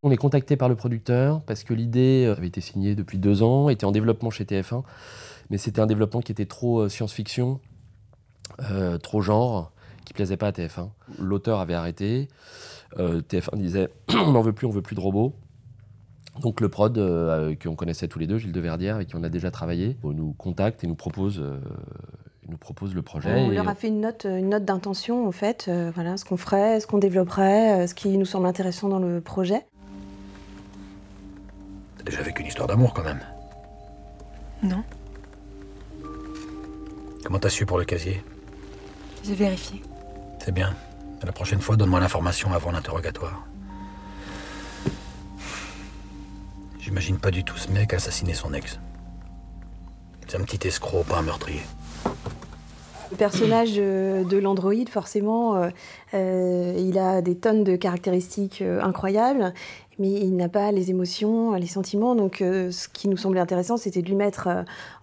On est contacté par le producteur parce que l'idée avait été signée depuis 2 ans, était en développement chez TF1, mais c'était un développement qui était trop science-fiction, trop genre, qui plaisait pas à TF1. L'auteur avait arrêté, TF1 disait on n'en veut plus de robots. Donc le prod, qu'on connaissait tous les deux, Gilles Deverdière, avec qui on a déjà travaillé, nous contacte et nous propose le projet. On leur a fait une note d'intention, en fait, voilà, ce qu'on ferait, ce qu'on développerait, ce qui nous semble intéressant dans le projet. T'as déjà vécu une histoire d'amour, quand même. Non, Comment t'as su pour le casier? j'ai vérifié. C'est bien. La prochaine fois, donne-moi l'information avant l'interrogatoire. J'imagine pas du tout ce mec assassiner son ex. C'est un petit escroc, pas un meurtrier. Le personnage de l'androïde, forcément, il a des tonnes de caractéristiques incroyables, mais il n'a pas les émotions, les sentiments. Donc ce qui nous semblait intéressant, c'était de lui mettre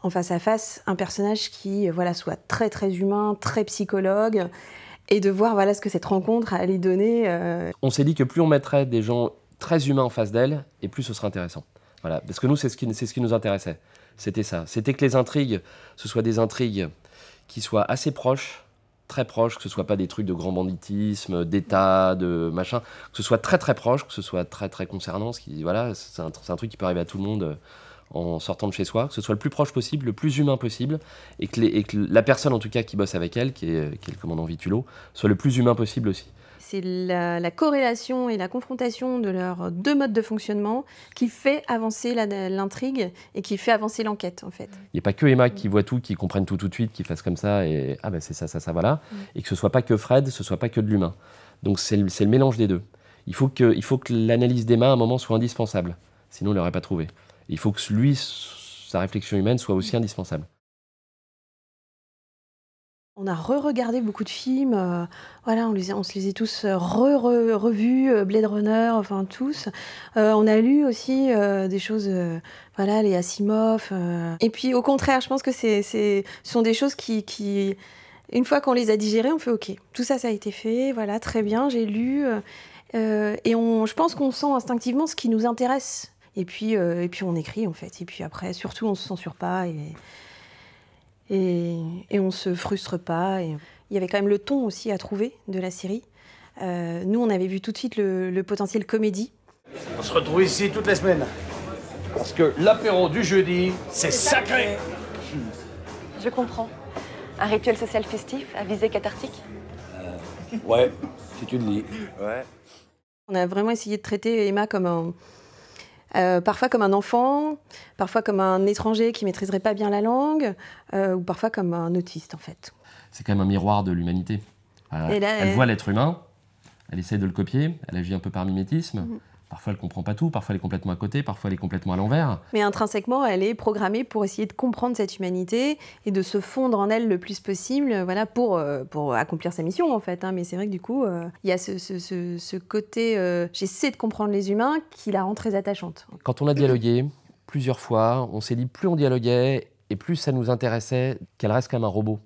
en face à face un personnage qui voilà, soit très très humain, très psychologue, et de voir voilà, ce que cette rencontre allait donner. On s'est dit que plus on mettrait des gens très humains en face d'elle, et plus ce serait intéressant. Voilà. Parce que nous, c'est ce qui nous intéressait. C'était ça. C'était que les intrigues, ce soient des intrigues qui soient assez proches, très proches, que ce ne soit pas des trucs de grand banditisme, d'État, de machin, que ce soit très très proche, que ce soit très très concernant. Voilà, c'est un truc qui peut arriver à tout le monde en sortant de chez soi, que ce soit le plus proche possible, le plus humain possible, et que la personne en tout cas qui bosse avec elle, qui est le commandant Vitulot, soit le plus humain possible aussi. C'est la corrélation et la confrontation de leurs deux modes de fonctionnement qui fait avancer l'intrigue et qui fait avancer l'enquête, en fait. Il n'y a pas que Emma qui voit tout, qui comprenne tout de suite, qui fasse comme ça, et ah ben c'est ça, voilà. Et que ce soit pas que Fred, ce soit pas que de l'humain. Donc c'est le mélange des deux. Il faut que l'analyse d'Emma, à un moment, soit indispensable. Sinon, on ne l'aurait pas trouvé. Il faut que lui, sa réflexion humaine, soit aussi indispensable. On a re-regardé beaucoup de films, voilà, on se les a tous revus, Blade Runner, enfin tous. On a lu aussi des choses, voilà, les Asimov. Et puis au contraire, je pense que ce sont des choses qui, une fois qu'on les a digérées, on fait OK. Tout ça, ça a été fait, voilà, très bien, j'ai lu. Et je pense qu'on sent instinctivement ce qui nous intéresse. Et puis on écrit en fait. Et puis après, surtout, on se censure pas. Et on ne se frustre pas. Et il y avait quand même le ton aussi à trouver de la série. Nous, on avait vu tout de suite le potentiel comédie. On se retrouve ici toutes les semaines. Parce que l'apéro du jeudi, c'est sacré. Je comprends. Un rituel social festif à visée cathartique? Ouais, si tu le dis. Ouais. On a vraiment essayé de traiter Emma comme parfois comme un enfant, parfois comme un étranger qui maîtriserait pas bien la langue, ou parfois comme un autiste en fait. C'est quand même un miroir de l'humanité. Elle voit l'être humain, elle essaie de le copier, elle agit un peu par mimétisme. Parfois elle comprend pas tout, parfois elle est complètement à côté, parfois elle est complètement à l'envers. Mais intrinsèquement, elle est programmée pour essayer de comprendre cette humanité et de se fondre en elle le plus possible, voilà, pour accomplir sa mission en fait. Hein. Mais c'est vrai que du coup, il y a ce côté j'essaie de comprendre les humains qui la rend très attachante. Quand on a dialogué plusieurs fois, on s'est dit plus on dialoguait et plus ça nous intéressait qu'elle reste comme un robot.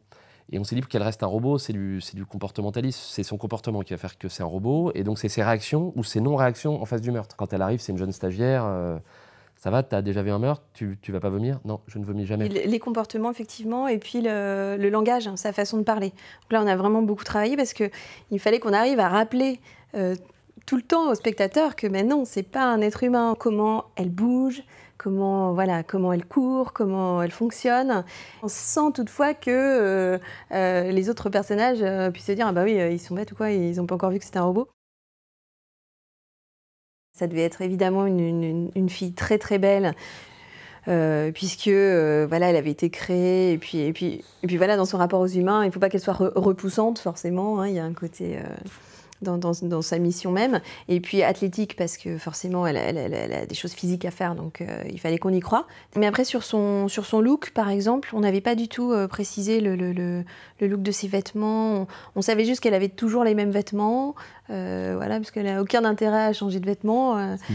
Et on s'est dit qu'elle reste un robot, c'est du comportementalisme, c'est son comportement qui va faire que c'est un robot, et donc c'est ses réactions ou ses non-réactions en face du meurtre. Quand elle arrive, c'est une jeune stagiaire, ça va, t'as déjà vu un meurtre, tu vas pas vomir? Non, je ne vomis jamais. Les comportements, effectivement, et puis le langage, hein, sa façon de parler. Donc là, on a vraiment beaucoup travaillé parce qu'il fallait qu'on arrive à rappeler tout le temps au spectateur que mais non, c'est pas un être humain. Comment elle bouge, comment elle court, comment elle fonctionne. On sent toutefois que les autres personnages puissent se dire ah bah oui, ils sont bêtes ou quoi, ils n'ont pas encore vu que c'était un robot. Ça devait être évidemment une fille très très belle, puisque voilà, elle avait été créée, et puis voilà, dans son rapport aux humains, il ne faut pas qu'elle soit repoussante forcément, hein, il y a un côté dans sa mission même, et puis athlétique parce que forcément elle a des choses physiques à faire, donc il fallait qu'on y croie. Mais après sur son look par exemple, on n'avait pas du tout précisé le look de ses vêtements, on savait juste qu'elle avait toujours les mêmes vêtements, voilà, parce qu'elle n'a aucun intérêt à changer de vêtements. Ce qui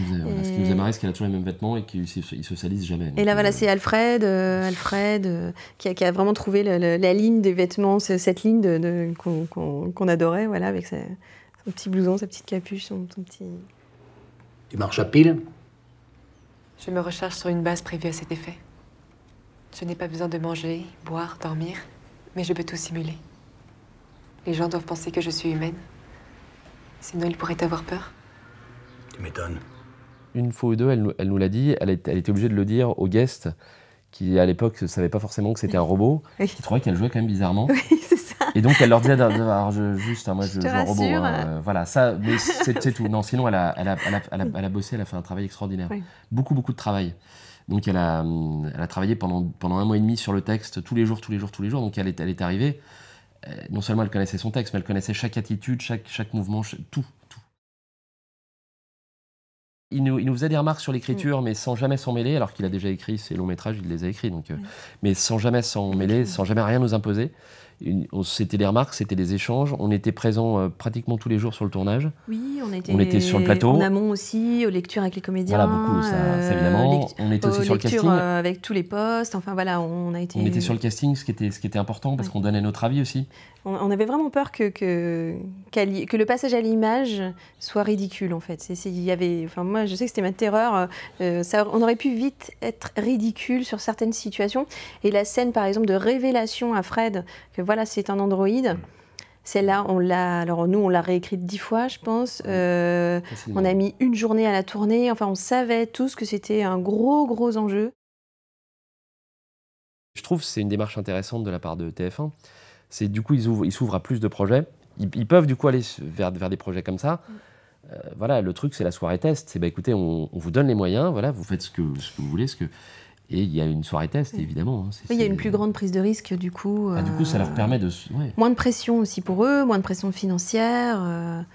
nous faisait marrer, c'est qu'elle a toujours les mêmes vêtements et qu'ils ne se salissent jamais. Donc, et là voilà, c'est Alfred qui a vraiment trouvé la ligne des vêtements, cette ligne qu'on adorait, voilà, avec son petit blouson, sa petite capuche, son petit... Tu marches à pile? Je me recharge sur une base prévue à cet effet. Je n'ai pas besoin de manger, boire, dormir, mais je peux tout simuler. Les gens doivent penser que je suis humaine. Sinon, ils pourraient avoir peur. Tu m'étonnes. Une fois ou deux, elle nous l'a dit, elle était obligée de le dire aux guests qui, à l'époque, ne savaient pas forcément que c'était un robot, Oui. qui trouvaient qu'elle jouait quand même bizarrement. Oui, c'est ça. Et donc, elle leur disait, alors, juste, moi, je te joue un robot. rassure. Voilà, ça, mais c'est tout. Non, sinon, elle a bossé, elle a fait un travail extraordinaire. Oui. Beaucoup de travail. Donc, elle a travaillé pendant 1 mois et demi sur le texte, tous les jours. Donc, elle est arrivée. Non seulement elle connaissait son texte, mais elle connaissait chaque attitude, chaque mouvement, tout. Il nous faisait des remarques sur l'écriture, mais sans jamais s'en mêler, alors qu'il a déjà écrit ses longs métrages, il les a écrits, donc, mais sans jamais s'en mêler, sans jamais rien nous imposer. C'était des remarques, c'était des échanges. On était présents pratiquement tous les jours sur le tournage. Oui, on était sur le plateau. En amont aussi, aux lectures avec les comédiens. Voilà, beaucoup, ça évidemment. On était aussi sur le casting. Avec tous les postes. Enfin voilà, on a été. On était sur le casting, ce qui était important, parce qu'on donnait notre avis aussi. On avait vraiment peur que le passage à l'image soit ridicule, en fait. Moi, je sais que c'était ma terreur. On aurait pu vite être ridicule sur certaines situations. Et la scène, par exemple, de révélation à Fred, que voilà, c'est un androïde. Celle-là, nous, on l'a réécrite 10 fois, je pense. On a mis 1 journée à la tourner. Enfin, on savait tous que c'était un gros enjeu. Je trouve que c'est une démarche intéressante de la part de TF1. C'est du coup, ils s'ouvrent à plus de projets. Ils peuvent du coup aller vers des projets comme ça. Voilà, le truc, c'est la soirée test. C'est écoutez, on vous donne les moyens, voilà, vous faites ce que vous voulez. Et il y a une soirée test, évidemment. Il y a une plus grande prise de risque, du coup. Du coup, ça leur permet de... Ouais. Moins de pression aussi pour eux, moins de pression financière.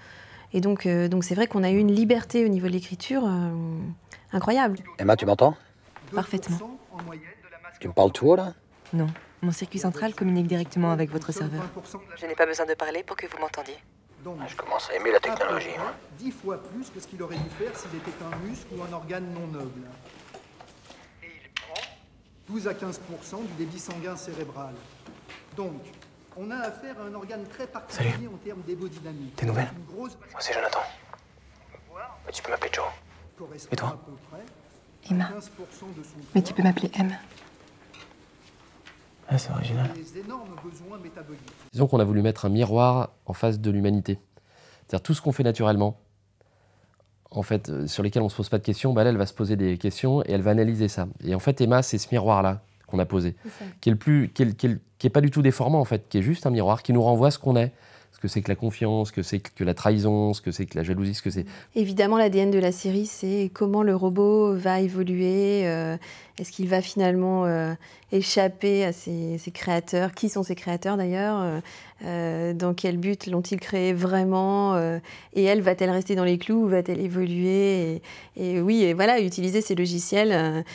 Et donc c'est vrai qu'on a eu une liberté au niveau de l'écriture incroyable. Emma, tu m'entends? Parfaitement. Tu me parles tout haut, là? Non. Mon circuit central communique directement avec votre serveur. Je n'ai pas besoin de parler pour que vous m'entendiez. Je commence à aimer la technologie. 10 fois plus que ce qu'il aurait dû faire s'il était un muscle ou un organe non noble. Et il prend 12 à 15% du débit sanguin cérébral. Donc, on a affaire à un organe très particulier en termes d'hémodynamique. Tes nouvelles? Moi, c'est Jonathan. Mais tu peux m'appeler Joe. Et toi? Emma. Mais tu peux m'appeler M. Ah, c'est original. Les énormes besoins métaboliques. Disons qu'on a voulu mettre un miroir en face de l'humanité. C'est-à-dire tout ce qu'on fait naturellement, en fait, sur lesquels on ne se pose pas de questions, elle va se poser des questions et elle va analyser ça. Et en fait, Emma, c'est ce miroir-là qu'on a posé, qui est pas du tout déformant, en fait, qui est juste un miroir qui nous renvoie à ce qu'on est. Ce que c'est que la confiance, ce que c'est que la trahison, ce que c'est que la jalousie, ce que c'est... Évidemment, l'ADN de la série, c'est comment le robot va évoluer. Est-ce qu'il va finalement échapper à ses créateurs? Qui sont ses créateurs, d'ailleurs? Dans quel but l'ont-ils créé vraiment? Et elle, va-t-elle rester dans les clous ou va-t-elle évoluer? Et voilà, utiliser ces logiciels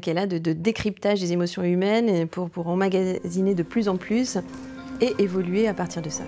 qu'elle a de décryptage des émotions humaines pour emmagasiner de plus en plus et évoluer à partir de ça.